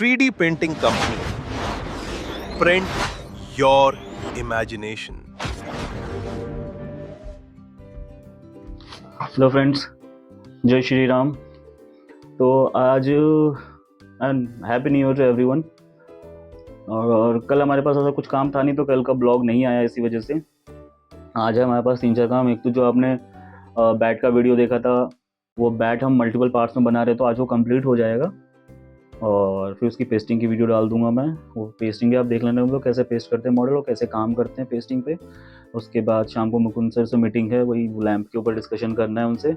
3D printing company. Print your imagination. Hello friends, जय श्री राम। तो आज happy new year to everyone. और कल हमारे पास ऐसा कुछ काम था नहीं, तो कल का ब्लॉग नहीं आया, इसी वजह से आज है हमारे पास 3-4 काम। एक तो जो आपने बैट का वीडियो देखा था, वो बैट हम मल्टीपल पार्ट्स में बना रहे, तो आज वो कंप्लीट हो जाएगा। और फिर उसकी पेस्टिंग की वीडियो डाल दूंगा मैं। वो पेस्टिंग भी आप देख लेना, वो कैसे पेस्ट करते हैं मॉडल और कैसे काम करते हैं पेस्टिंग पे। उसके बाद शाम को मुकुंद सर से मीटिंग है, वही लैंप के ऊपर डिस्कशन करना है उनसे।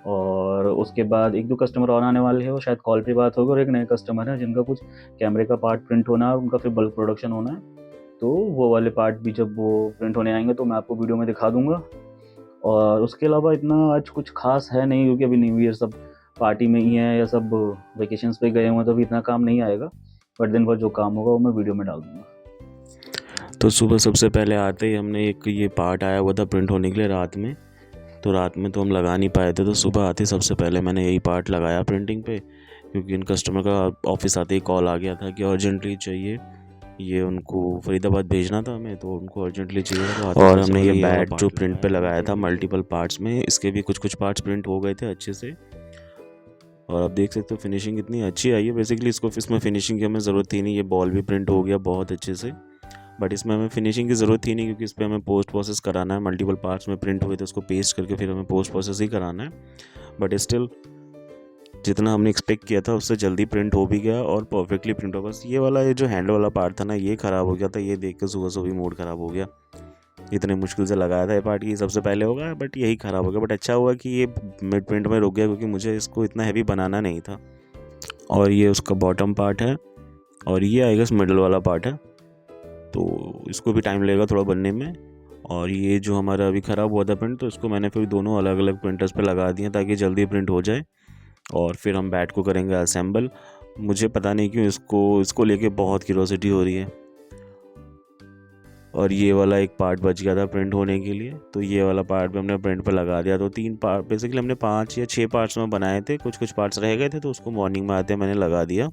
और उसके बाद 1-2 कस्टमर और आने वाले हैं, वो शायद कॉल पे बात होगी। और एक नए कस्टमर है जिनका कुछ कैमरे का पार्ट प्रिंट होना है, उनका फिर बल्क प्रोडक्शन होना है। तो वो वाले पार्ट भी जब वो प्रिंट होने आएंगे तो मैं आपको वीडियो में दिखा दूंगा। और उसके अलावा इतना आज कुछ खास है नहीं, क्योंकि अभी न्यू ईयर सब पार्टी में ही है या सब वेकेशंस पे गए हुए हैं, तो अभी इतना काम नहीं आएगा। बट दिन भर जो काम होगा वो मैं वीडियो में डाल दूंगा। तो सुबह सबसे पहले आते ही हमने एक ये पार्ट आया हुआ था प्रिंट होने के लिए रात में। तो रात में तो हम लगा नहीं पाए थे, तो सुबह आते सबसे पहले मैंने यही पार्ट लगाया प्रिंटिंग पे, क्योंकि इन कस्टमर का ऑफिस आते ही कॉल आ गया था कि अर्जेंटली चाहिए। ये उनको फरीदाबाद भेजना था हमें, तो उनको अर्जेंटली चाहिए था। और हमने ये बैट जो प्रिंट पे लगाया था मल्टीपल पार्ट्स में, इसके भी कुछ पार्ट्स प्रिंट हो गए थे अच्छे से। और आप देख सकते हो फिनिशिंग इतनी अच्छी आई है। बेसिकली इसमें फिनिशिंग की हमें ज़रूरत थी नहीं, ये बॉल भी प्रिंट हो गया बहुत अच्छे से। बट इसमें हमें फिनिशिंग की ज़रूरत थी नहीं, क्योंकि इस पर हमें पोस्ट प्रोसेस कराना है। मल्टीपल पार्ट्स में प्रिंट हुए तो उसको पेस्ट करके फिर हमें पोस्ट प्रोसेस ही कराना है। बट स्टिल जितना हमने एक्सपेक्ट किया था उससे जल्दी प्रिंट हो भी गया और परफेक्टली प्रिंट हो। बस ये जो हैंडल वाला पार्ट था ना, ये ख़राब हो गया था। ये देख कर सुबह सुबह मूड ख़राब हो गया। इतने मुश्किल से लगाया था ये पार्ट की सबसे पहले होगा, बट यही ख़राब हो गया। बट अच्छा हुआ कि ये मिड प्रिंट में रुक गया, क्योंकि मुझे इसको इतना हैवी बनाना नहीं था। और ये उसका बॉटम पार्ट है, और ये आई गेस मिडल वाला पार्ट है, तो इसको भी टाइम लगेगा थोड़ा बनने में। और ये जो हमारा अभी ख़राब हुआ था प्रिंट, तो इसको मैंने फिर दोनों अलग अलग प्रिंटर्स पे लगा दिए ताकि जल्दी प्रिंट हो जाए। और फिर हम बैट को करेंगे असेंबल। मुझे पता नहीं क्यों इसको लेके बहुत क्यूरोसिटी हो रही है। और ये वाला एक पार्ट बच गया था प्रिंट होने के लिए, तो ये वाला पार्ट भी हमने प्रिंट पे लगा दिया। तो 3 पार्ट बेसिकली हमने 5 या 6 पार्ट्स में बनाए थे, कुछ पार्ट्स रह गए थे, तो उसको मॉर्निंग में आते मैंने लगा दिया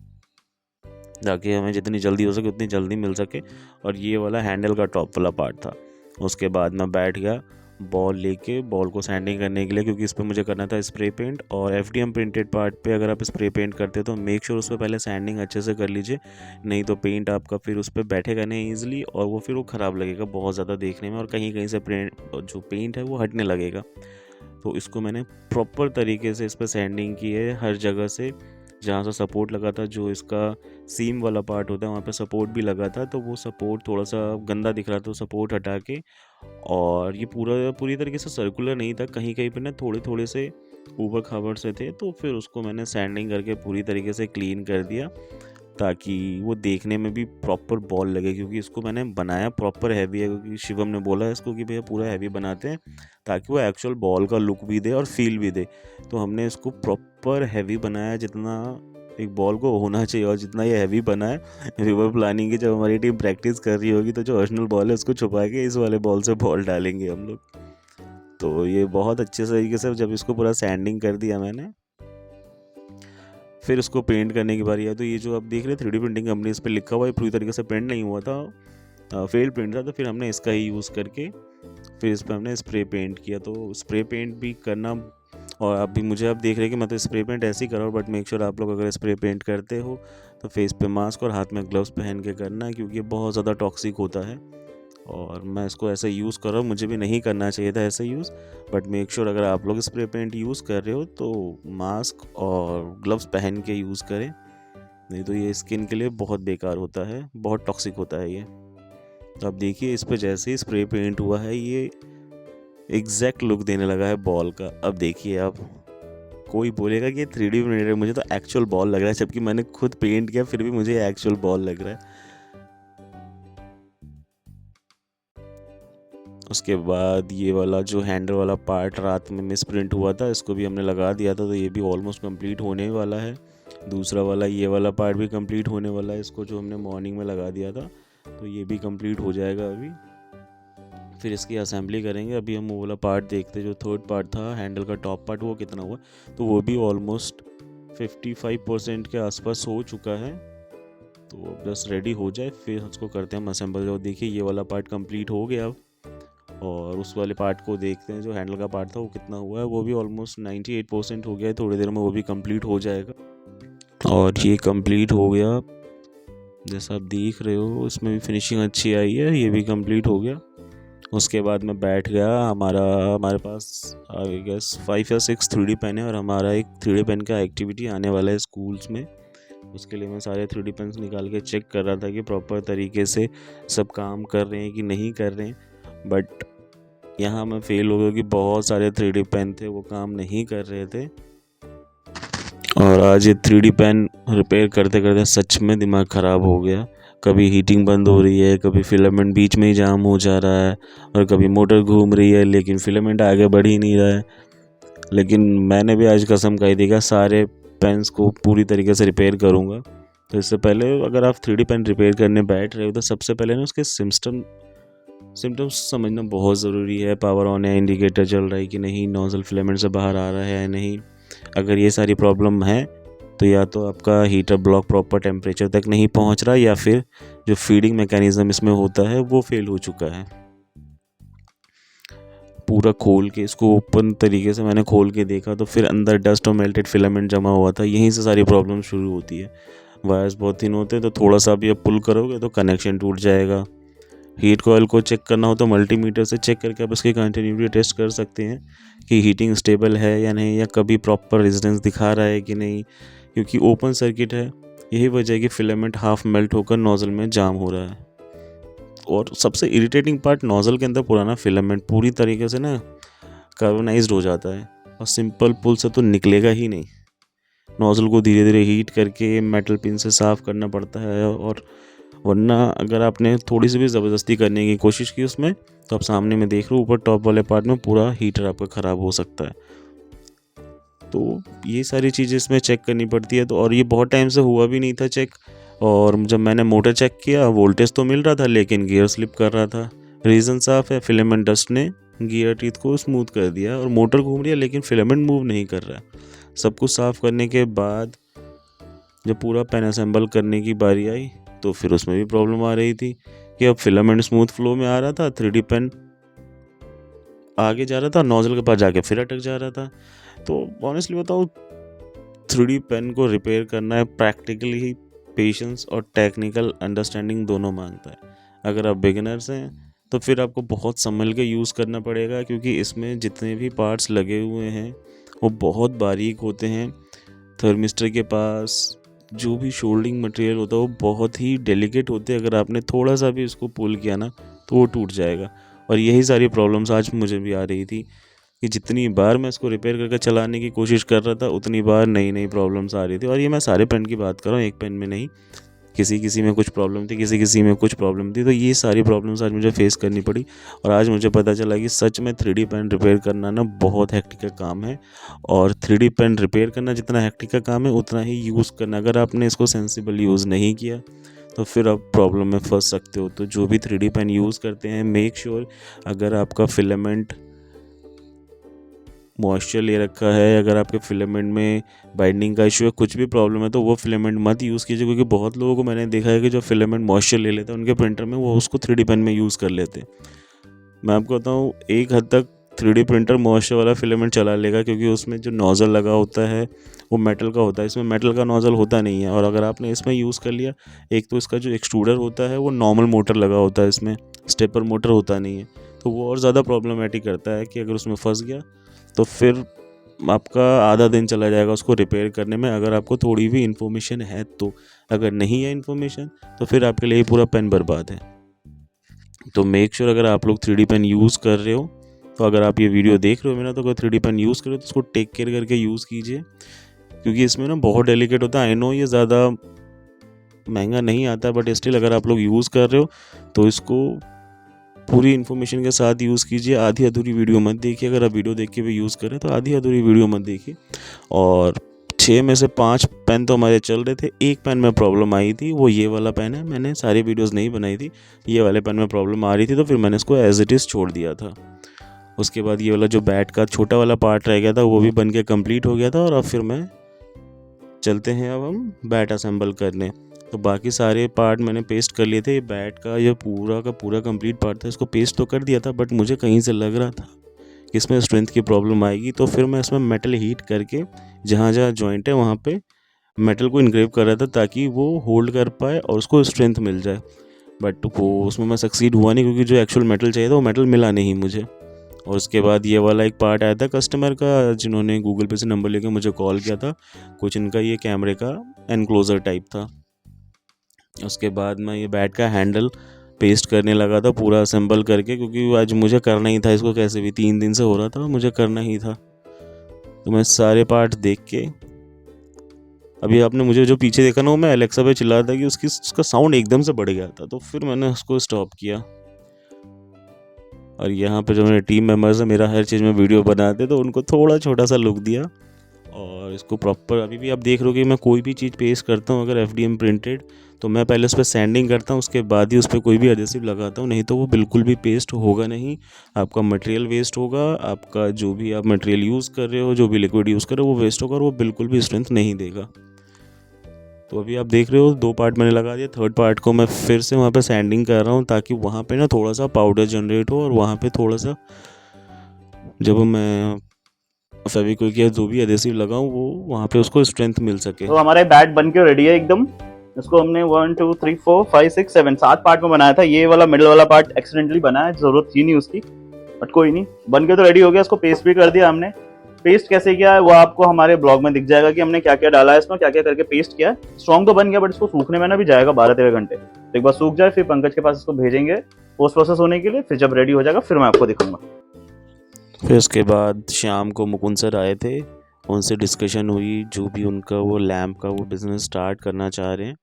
ताकि हमें जितनी जल्दी हो सके उतनी जल्दी मिल सके। और ये वाला हैंडल का टॉप वाला पार्ट था। उसके बाद मैं बैठ गया बॉल लेके, बॉल को सैंडिंग करने के लिए, क्योंकि इस पर मुझे करना था स्प्रे पेंट। और FDM प्रिंटेड पार्ट पे अगर आप स्प्रे पेंट करते हो तो मेक श्योर उस पर पहले सैंडिंग अच्छे से कर लीजिए, नहीं तो पेंट आपका फिर उस पर बैठेगा नहीं ईजिली, और वो फिर वो ख़राब लगेगा बहुत ज़्यादा देखने में, और कहीं कहीं से जो पेंट है वो हटने लगेगा। तो इसको मैंने प्रॉपर तरीके से इस पर सैंडिंग की है हर जगह से। जहाँ से सपोर्ट लगा था, जो इसका सीम वाला पार्ट होता है, वहाँ पे सपोर्ट भी लगा था, तो वो सपोर्ट थोड़ा सा गंदा दिख रहा था, तो सपोर्ट हटा के। और ये पूरी तरीके से सर्कुलर नहीं था, कहीं कहीं पे ना थोड़े थोड़े से ऊबड़ खाबड़ से थे, तो फिर उसको मैंने सैंडिंग करके पूरी तरीके से क्लीन कर दिया ताकि वो देखने में भी प्रॉपर बॉल लगे। क्योंकि इसको मैंने बनाया प्रॉपर हैवी है, क्योंकि शिवम ने बोला इसको कि भैया पूरा हैवी बनाते हैं ताकि वो एक्चुअल बॉल का लुक भी दे और फील भी दे। तो हमने इसको प्रॉपर हैवी बनाया जितना एक बॉल को होना चाहिए, और जितना ये हैवी बना है। रिवर प्लानिंग की जब हमारी टीम प्रैक्टिस कर रही होगी, तो जो ओरिजिनल बॉल है उसको छुपा के इस वाले बॉल से बॉल डालेंगे हम लोग। तो ये बहुत अच्छे तरीके से जब इसको पूरा सैंडिंग कर दिया मैंने, फिर उसको पेंट करने की बारी है। तो ये जो आप देख रहे हैं 3D प्रिंटिंग कंपनी, इस पर लिखा हुआ है पूरी तरीके से प्रिंट नहीं हुआ था, फेल प्रिंट था। तो फिर हमने इसका ही यूज़ करके फिर इस पर हमने स्प्रे पेंट किया। तो स्प्रे पेंट भी करना, और अभी मुझे आप देख रहे हैं कि मैं तो स्प्रे पेंट ऐसे ही कर रहा हूँ, बट मेक श्योर आप लोग अगर स्प्रे पेंट करते हो तो फेस पे मास्क और हाथ में ग्लव्स पहन के करना है, क्योंकि ये बहुत ज़्यादा टॉक्सिक होता है। और मैं इसको ऐसे यूज़ कर रहा हूँ, मुझे भी नहीं करना चाहिए था ऐसे यूज़, बट मेक श्योर अगर आप लोग स्प्रे पेंट यूज़ कर रहे हो तो मास्क और ग्लव्स पहन के यूज़ करें, नहीं तो ये स्किन के लिए बहुत बेकार होता है, बहुत टॉक्सिक होता है ये। तो आप देखिए इस पर जैसे ही स्प्रे पेंट हुआ है, ये एग्जैक्ट लुक देने लगा है बॉल का। अब देखिए आप, कोई बोलेगा कि ये 3D प्रिंटर है, मुझे तो एक्चुअल बॉल लग रहा है, जबकि मैंने खुद पेंट किया फिर भी मुझे एक्चुअल बॉल लग रहा है। उसके बाद ये वाला जो हैंडल वाला पार्ट रात में मिस प्रिंट हुआ था, इसको भी हमने लगा दिया था, तो ये भी ऑलमोस्ट कंप्लीट होने वाला है। दूसरा वाला ये वाला पार्ट भी कंप्लीट होने वाला है, इसको जो हमने मॉर्निंग में लगा दिया था, तो ये भी कंप्लीट हो जाएगा अभी। फिर इसकी असेंबली करेंगे। अभी हम वो वाला पार्ट देखते, जो थर्ड पार्ट था हैंडल का टॉप पार्ट, वो कितना हुआ, तो वो भी ऑलमोस्ट 55% के आसपास हो चुका है। तो बस रेडी हो जाए फिर उसको करते हैं हम असेंबल। और देखिए ये वाला पार्ट कंप्लीट हो गया अब, और उस वाले पार्ट को देखते हैं जो हैंडल का पार्ट था वो कितना हुआ है। वो भी ऑलमोस्ट 98% हो गया है, थोड़ी देर में वो भी कंप्लीट हो जाएगा। और ये कंप्लीट हो गया जैसा आप देख रहे हो, इसमें भी फिनिशिंग अच्छी आई है, ये भी कंप्लीट हो गया। उसके बाद मैं बैठ गया, हमारे पास आई गेस 5 या 6 3D पेन है, और हमारा एक 3D पेन का एक्टिविटी आने वाला है स्कूल्स में। उसके लिए मैं सारे 3D पेन्स निकाल के चेक कर रहा था कि प्रॉपर तरीके से सब काम कर रहे हैं कि नहीं कर रहे हैं। बट यहाँ मैं फेल हो गया कि बहुत सारे 3D पेन थे वो काम नहीं कर रहे थे। और आज ये 3D पेन रिपेयर करते करते सच में दिमाग ख़राब हो गया। कभी हीटिंग बंद हो रही है, कभी फिलामेंट बीच में ही जाम हो जा रहा है, और कभी मोटर घूम रही है लेकिन फिलामेंट आगे बढ़ ही नहीं रहा है। लेकिन मैंने भी आज कसम खाई थी कि सारे पेन्स को पूरी तरीके से रिपेयर करूँगा। तो इससे पहले अगर आप 3D पेन रिपेयर करने बैठ रहे हो तो सबसे पहले ना उसके सिम्टम्स समझना बहुत ज़रूरी है। पावर ऑन है, इंडिकेटर चल रहा है कि नहीं, नोज़ल फिलामेंट से बाहर आ रहा है या नहीं। अगर ये सारी प्रॉब्लम है तो या तो आपका हीटर ब्लॉक प्रॉपर टेम्परेचर तक नहीं पहुंच रहा, या फिर जो फीडिंग मैकेनिज़्म इसमें होता है वो फेल हो चुका है। पूरा खोल के इसको ओपन तरीके से मैंने खोल के देखा तो फिर अंदर डस्ट और मेल्टेड फिलामेंट जमा हुआ था। यहीं से सारी प्रॉब्लम शुरू होती है। वायर्स बहुत थिन होते हैं तो थोड़ा सा भी आप पुल करोगे तो कनेक्शन टूट जाएगा। हीट कॉइल को चेक करना हो तो मल्टीमीटर से चेक करके आप इसकी कंटिन्यूटी टेस्ट कर सकते हैं कि हीटिंग स्टेबल है या नहीं, या कभी प्रॉपर रेजिस्टेंस दिखा रहा है कि नहीं। क्योंकि ओपन सर्किट है, यही वजह है कि फिलामेंट हाफ मेल्ट होकर नोज़ल में जाम हो रहा है। और सबसे इरिटेटिंग पार्ट, नोज़ल के अंदर पुराना फिलामेंट पूरी तरीके से ना कार्बोनाइज्ड हो जाता है, और सिंपल पुल से तो निकलेगा ही नहीं। नोज़ल को धीरे धीरे हीट करके मेटल पिन से साफ़ करना पड़ता है, और वरना अगर आपने थोड़ी सी भी ज़बरदस्ती करने की कोशिश की उसमें तो आप सामने में देख रहे हो ऊपर टॉप वाले पार्ट में पूरा हीटर आपका ख़राब हो सकता है। तो ये सारी चीज़ें इसमें चेक करनी पड़ती है। तो और ये बहुत टाइम से हुआ भी नहीं था चेक, और जब मैंने मोटर चेक किया वोल्टेज तो मिल रहा था लेकिन गियर स्लिप कर रहा था। रीज़न साफ है, फिलामेंट डस्ट ने गियर टीथ को स्मूथ कर दिया, और मोटर घूम रही है लेकिन फिलामेंट मूव नहीं कर रहा है। सब कुछ साफ़ करने के बाद जब पूरा पेन असेंबल करने की बारी आई तो फिर उसमें भी प्रॉब्लम आ रही थी कि अब फिलामेंट स्मूथ फ्लो में आ रहा था, 3D पेन आगे जा रहा था, नोज़ल के पास जाके फिर अटक जा रहा था। तो ऑनेस्टली बताऊँ, 3D पेन को रिपेयर करना है प्रैक्टिकली पेशेंस और टेक्निकल अंडरस्टैंडिंग दोनों मांगता है। अगर आप बिगिनर्स हैं तो फिर आपको बहुत संभल के यूज़ करना पड़ेगा, क्योंकि इसमें जितने भी पार्ट्स लगे हुए हैं वो बहुत बारीक होते हैं। थर्मिस्टर के पास जो भी शोल्डिंग मटेरियल होता है वो बहुत ही डेलिकेट होते हैं। अगर आपने थोड़ा सा भी इसको पुल किया ना तो वो टूट जाएगा। और यही सारी प्रॉब्लम्स आज मुझे भी आ रही थी कि जितनी बार मैं इसको रिपेयर करके चलाने की कोशिश कर रहा था उतनी बार नई नई प्रॉब्लम्स आ रही थी। और ये मैं सारे पेन की बात कर रहा हूँ, एक पेन में नहीं। किसी में कुछ प्रॉब्लम थी, किसी में कुछ प्रॉब्लम थी। तो ये सारी प्रॉब्लम्स आज मुझे फेस करनी पड़ी, और आज मुझे पता चला कि सच में 3D पेन रिपेयर करना ना बहुत हेक्टिक का काम है। और 3D पेन रिपेयर करना जितना हेक्टिक का काम है उतना ही यूज़ करना, अगर आपने इसको सेंसिबल यूज़ नहीं किया तो फिर आप प्रॉब्लम में फंस सकते हो। तो जो भी 3D पेन यूज़ करते हैं, मेक श्योर अगर आपका फिलामेंट मॉइस्चर ले रखा है, अगर आपके फिलामेंट में बाइंडिंग का इशू है, कुछ भी प्रॉब्लम है, तो वो फिलामेंट मत यूज़ कीजिए। क्योंकि बहुत लोगों को मैंने देखा है कि जो फिलामेंट मॉइस्चर ले लेते हैं उनके प्रिंटर में, वो उसको 3D पेन में यूज़ कर लेते हैं। मैं आपको बताऊँ, एक हद तक 3D प्रिंटर मॉइस्चर वाला फिलामेंट चला लेगा, क्योंकि उसमें जो नोज़ल लगा होता है वो मेटल का होता है, इसमें मेटल का नोज़ल होता नहीं है। और अगर आपने इसमें यूज़ कर लिया, एक तो इसका जो एक्सट्रूडर होता है वो नॉर्मल मोटर लगा होता है, इसमें स्टेपर मोटर होता नहीं है, तो वो और ज़्यादा प्रॉब्लमेटिक करता है कि अगर उसमें फंस गया तो फिर आपका आधा दिन चला जाएगा उसको रिपेयर करने में, अगर आपको थोड़ी भी इन्फॉर्मेशन है तो। अगर नहीं है इन्फॉर्मेशन तो फिर आपके लिए पूरा पेन बर्बाद है। तो मेक श्योर अगर आप लोग 3D पेन यूज़ कर रहे हो, तो अगर आप ये वीडियो देख रहे हो मेरा, तो अगर 3D पेन यूज़ कर रहे हो तो उसको टेक केयर करके यूज़ कीजिए, क्योंकि इसमें ना बहुत डेलिकेट होता है। आई नो ये ज़्यादा महंगा नहीं आता, बट स्टिल अगर आप लोग यूज़ कर रहे हो तो इसको पूरी इन्फॉर्मेशन के साथ यूज़ कीजिए। आधी अधूरी वीडियो मत देखिए। अगर आप वीडियो देख के भी यूज़ करें तो आधी अधूरी वीडियो मत देखिए। और 6 में से 5 पेन तो हमारे चल रहे थे, एक पेन में प्रॉब्लम आई थी, वो ये वाला पेन है। मैंने सारी वीडियोस नहीं बनाई थी, ये वाले पेन में प्रॉब्लम आ रही थी तो फिर मैंने इसको एज इट इज़ छोड़ दिया था। उसके बाद ये वाला जो बैट का छोटा वाला पार्ट रह गया था वो भी बन के कम्प्लीट हो गया था, और अब फिर मैं चलते हैं अब हम बैट असेंबल करने। तो बाकी सारे पार्ट मैंने पेस्ट कर लिए थे। ये बैट का ये पूरा का पूरा कंप्लीट पार्ट था, इसको पेस्ट तो कर दिया था, बट मुझे कहीं से लग रहा था कि इसमें स्ट्रेंथ की प्रॉब्लम आएगी। तो फिर मैं इसमें मेटल हीट करके जहाँ जहाँ जॉइंट है वहाँ पे मेटल को इनग्रेव कर रहा था ताकि वो होल्ड कर पाए और उसको स्ट्रेंथ मिल जाए। बट वो उसमें मैं सक्सीड हुआ नहीं, क्योंकि जो एक्चुअल मेटल चाहिए था वो मेटल मिला नहीं मुझे। और उसके बाद ये वाला एक पार्ट आया था कस्टमर का, जिन्होंने गूगल पे से नंबर लेके मुझे कॉल किया था। कुछ इनका ये कैमरे का एनक्लोज़र टाइप था। उसके बाद मैं ये बैट का हैंडल पेस्ट करने लगा था पूरा असेंबल करके, क्योंकि आज मुझे करना ही था इसको, कैसे भी 3 दिन से हो रहा था, मुझे करना ही था। तो मैं सारे पार्ट देख के, अभी आपने मुझे जो पीछे देखा ना, वो मैं एलेक्सा पे चिल्ला था कि उसका साउंड एकदम से बढ़ गया था, तो फिर मैंने उसको स्टॉप किया। और यहाँ पे जो मेरे टीम मेम्बर्स हैं, मेरा हर चीज़ में वीडियो बनाते, तो उनको थोड़ा छोटा सा लुक दिया। और इसको प्रॉपर अभी भी आप देख रहे हो कि मैं कोई भी चीज़ पेस्ट करता हूँ अगर FDM प्रिंटेड, तो मैं पहले उस पर सैंडिंग करता हूँ, उसके बाद ही उस पर कोई भी एडहेसिव लगाता हूँ, नहीं तो वो बिल्कुल भी पेस्ट होगा नहीं। आपका मटेरियल वेस्ट होगा, आपका जो भी आप मटेरियल यूज़ कर रहे हो, जो भी लिक्विड यूज़ कर रहे हो, वो वेस्ट होगा और वो बिल्कुल भी स्ट्रेंथ नहीं देगा। तो अभी आप देख रहे हो 2 पार्ट मैंने लगा दिया, थर्ड पार्ट को मैं फिर से वहाँ पे सैंडिंग कर रहा हूँ, ताकि वहाँ पे ना थोड़ा सा पाउडर जनरेट हो, और वहाँ पे थोड़ा सा जब मैं फेविक्विक या जो भी एडहेसिव लगाऊं वो वहाँ पे उसको स्ट्रेंथ मिल सके। तो हमारा बैट बन के रेडी है एकदम। इसको हमने 1 2 3 4 5 6 7 7 पार्ट में बनाया था। ये वाला मिडिल वाला पार्ट एक्सीडेंटली बना है, जरूरत थी नहीं उसकी, बट कोई नहीं, बन के तो रेडी हो गया। इसको पेस्ट भी कर दिया हमने। पेस्ट कैसे किया है वो आपको हमारे ब्लॉग में दिख जाएगा कि हमने क्या क्या डाला है इसमें, क्या क्या करके पेस्ट किया है। स्ट्रॉन्ग तो बन गया, बट इसको सूखने में ना भी जाएगा 12-13 घंटे। तो एक बार सूख जाए फिर पंकज के पास इसको भेजेंगे पोस्ट प्रोसेस होने के लिए, फिर जब रेडी हो जाएगा फिर मैं आपको दिखाऊंगा। फिर उसके बाद शाम को मुकुंद सर आए थे, उनसे डिस्कशन हुई, जो भी उनका वो लैम्प का वो बिज़नेस स्टार्ट करना चाह रहे हैं,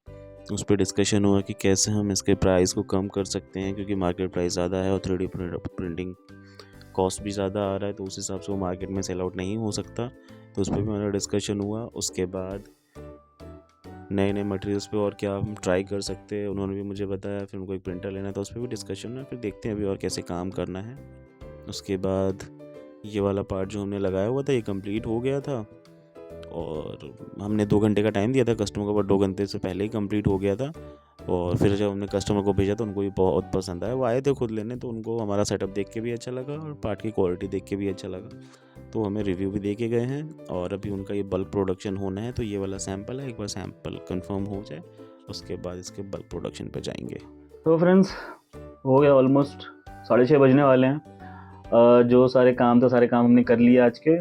उस पर डिस्कशन हुआ कि कैसे हम इसके प्राइस को कम कर सकते हैं, क्योंकि मार्केट प्राइस ज़्यादा है और 3D प्रिंटिंग कॉस्ट भी ज़्यादा आ रहा है, तो उस हिसाब से वो मार्केट में सेल आउट नहीं हो सकता। तो उस पर भी हमारा डिस्कशन हुआ। उसके बाद नए नए मटेरियल्स पे और क्या हम ट्राई कर सकते हैं, उन्होंने भी मुझे बताया। फिर उनको एक प्रिंटर लेना है, तो उस पर भी डिस्कशन है। फिर देखते हैं अभी और कैसे काम करना है। उसके बाद ये वाला पार्ट जो हमने लगाया हुआ था ये कंप्लीट हो गया था, और हमने 2 घंटे का टाइम दिया था कस्टमर को, बट 2 घंटे से पहले ही कंप्लीट हो गया था। और फिर जब हमने कस्टमर को भेजा तो उनको भी बहुत पसंद आया। वो आए थे खुद लेने, तो उनको हमारा सेटअप देख के भी अच्छा लगा और पार्ट की क्वालिटी देख के भी अच्छा लगा, तो हमें रिव्यू भी दे के गए हैं। और अभी उनका ये बल्क प्रोडक्शन होना है, तो ये वाला सैम्पल है, एक बार सैम्पल कंफर्म हो जाए उसके बाद इसके बल्क प्रोडक्शन पे जाएंगे। तो फ्रेंड्स हो गया, ऑलमोस्ट 6:30 बजने वाले हैं। जो सारे काम हमने कर लिए आज के,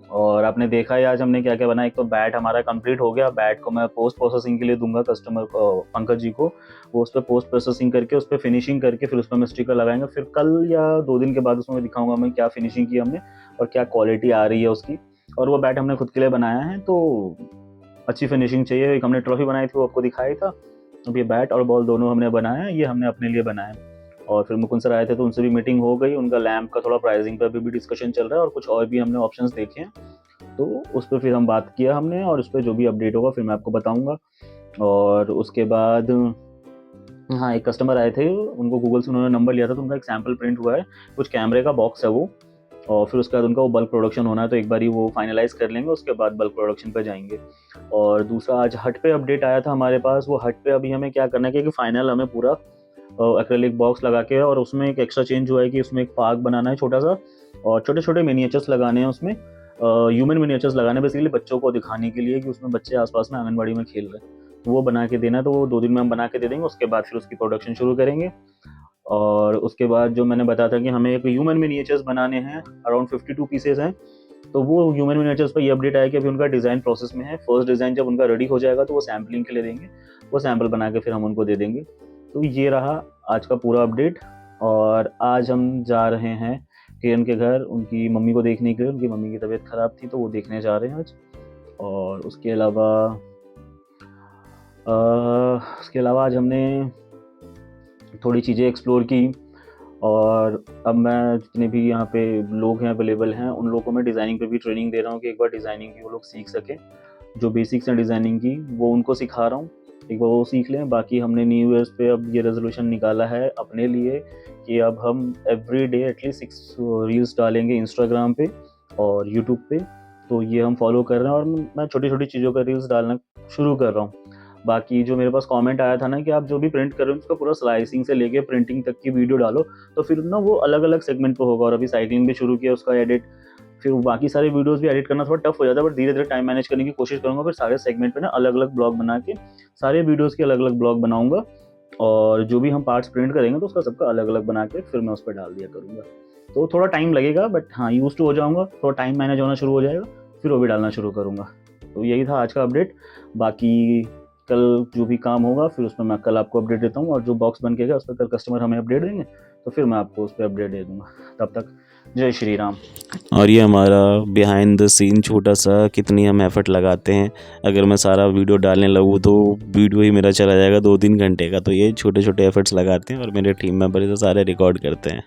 और आपने देखा है आज हमने क्या क्या बनाया। एक तो बैट हमारा कंप्लीट हो गया। बैट को मैं पोस्ट प्रोसेसिंग के लिए दूंगा कस्टमर को, पंकज जी को। वो उस पर पोस्ट प्रोसेसिंग करके उस पर फिनिशिंग करके फिर उस पर मैं स्टिकर लगाएंगे। फिर कल या 2 दिन के बाद उसमें मैं दिखाऊंगा मैं क्या फिनिशिंग की हमने और क्या क्वालिटी आ रही है उसकी। और वो बैट हमने खुद के लिए बनाया है, तो अच्छी फिनिशिंग चाहिए। एक हमने ट्रॉफी बनाई थी, वो आपको दिखाई था। अब ये बैट और बॉल दोनों हमने बनाया है, ये हमने अपने लिए बनाया है। और फिर मुकुंद सर आए थे तो उनसे भी मीटिंग हो गई। उनका लैम्प का थोड़ा प्राइसिंग पे भी डिस्कशन चल रहा है, और कुछ और भी हमने ऑप्शंस देखे हैं, तो उस पर फिर हम बात किया हमने, और उस पर जो भी अपडेट होगा फिर मैं आपको बताऊंगा। और उसके बाद हाँ, एक कस्टमर आए थे, उनको गूगल से उन्होंने नंबर लिया था, तो उनका एक सैम्पल प्रिंट हुआ है, कुछ कैमरे का बॉक्स है वो। और फिर उसके बाद उनका वो बल्क प्रोडक्शन होना है, तो एक बार ही वो फाइनलाइज कर लेंगे, उसके बाद बल्क प्रोडक्शन पे जाएंगे। और दूसरा आज हट पे अपडेट आया था हमारे पास। वो हट पे अभी हमें क्या करना है कि फाइनल हमें पूरा एक्रेलिक बॉक्स लगा के, और उसमें एक एक्स्ट्रा चेंज हुआ है कि उसमें एक पार्क बनाना है छोटा सा, और छोटे छोटे मिनिएचर्स लगाने हैं उसमें, ह्यूमन मिनिएचर्स लगाने हैं बेसिकली, बच्चों को दिखाने के लिए कि उसमें बच्चे आसपास में आंगनबाड़ी में खेल रहे हैं, तो वो बना के देना है। तो वो 2 दिन में हम बना के दे देंगे, उसके बाद फिर उसकी प्रोडक्शन शुरू करेंगे। और उसके बाद जो मैंने बताया था कि हमें एक ह्यूमन मिनिएचर्स बनाने हैं, अराउंड 52 पीसेस हैं, तो वो ह्यूमन मिनिएचर्स पर ये अपडेट आया कि अभी उनका डिज़ाइन प्रोसेस में है। फर्स्ट डिज़ाइन जब उनका रेडी हो जाएगा तो वो सैम्पलिंग के लिए देंगे, वो सैम्पल बना के फिर हम उनको दे देंगे। तो ये रहा आज का पूरा अपडेट। और आज हम जा रहे हैं किरण के घर उनकी मम्मी को देखने के लिए। उनकी मम्मी की तबीयत ख़राब थी, तो वो देखने जा रहे हैं आज। और उसके अलावा आज हमने थोड़ी चीज़ें एक्सप्लोर की। और अब मैं जितने भी यहाँ पे लोग हैं अवेलेबल हैं, उन लोगों को मैं डिज़ाइनिंग पे भी ट्रेनिंग दे रहा हूँ कि एक बार डिज़ाइनिंग की वो लोग सीख सकें। जो बेसिक्स हैं डिज़ाइनिंग की वो उनको सिखा रहा हूँ, एक बार वो सीख लें। बाकी हमने न्यू ईयर्स पे अब ये रेजोल्यूशन निकाला है अपने लिए कि अब हम एवरी डे एटलीस्ट 6 रील्स डालेंगे इंस्टाग्राम पे और यूट्यूब पे। तो ये हम फॉलो कर रहे हैं, और मैं छोटी छोटी चीज़ों का रील्स डालना शुरू कर रहा हूँ। बाकी जो मेरे पास कमेंट आया था ना कि आप जो भी प्रिंट कर रहे हो उसका पूरा स्लाइसिंग से लेके प्रिंटिंग तक की वीडियो डालो, तो फिर ना वो अलग अलग सेगमेंट पे होगा। और अभी साइकिलिंग भी शुरू किया उसका एडिट, फिर बाकी सारे वीडियोस भी एडिट करना थोड़ा टफ हो जाता है, बट धीरे धीरे टाइम मैनेज करने की कोशिश करूँगा। फिर सारे सेगमेंट पे ना अलग अलग ब्लॉग बना के सारे वीडियोज़ के अलग अलग ब्लॉग बनाऊँगा, और जो भी हम पार्ट्स प्रिंट करेंगे तो उसका सबका अलग अलग बना के फिर मैं उस पर डाल दिया करूँगा। तो थोड़ा टाइम लगेगा, बट हाँ यूज़ टू हो जाऊँगा, थोड़ा टाइम मैनेज होना शुरू हो जाएगा, फिर वो भी डालना शुरू करूँगा। तो यही था आज का अपडेट। बाकी कल जो भी काम होगा फिर उसमें मैं कल आपको अपडेट देता हूँ, और जो बॉक्स बन के गया उस पर कल कस्टमर हमें अपडेट देंगे तो फिर मैं आपको उस पर अपडेट दे दूँगा। तब तक जय श्री राम। और ये हमारा बिहाइंड द सीन छोटा सा कितनी हम एफर्ट लगाते हैं। अगर मैं सारा वीडियो डालने लगूँ तो वीडियो ही मेरा चला जाएगा 2-3 घंटे का। तो ये छोटे छोटे एफर्ट्स लगाते हैं और मेरे टीम मेंबर ये सारे रिकॉर्ड करते हैं।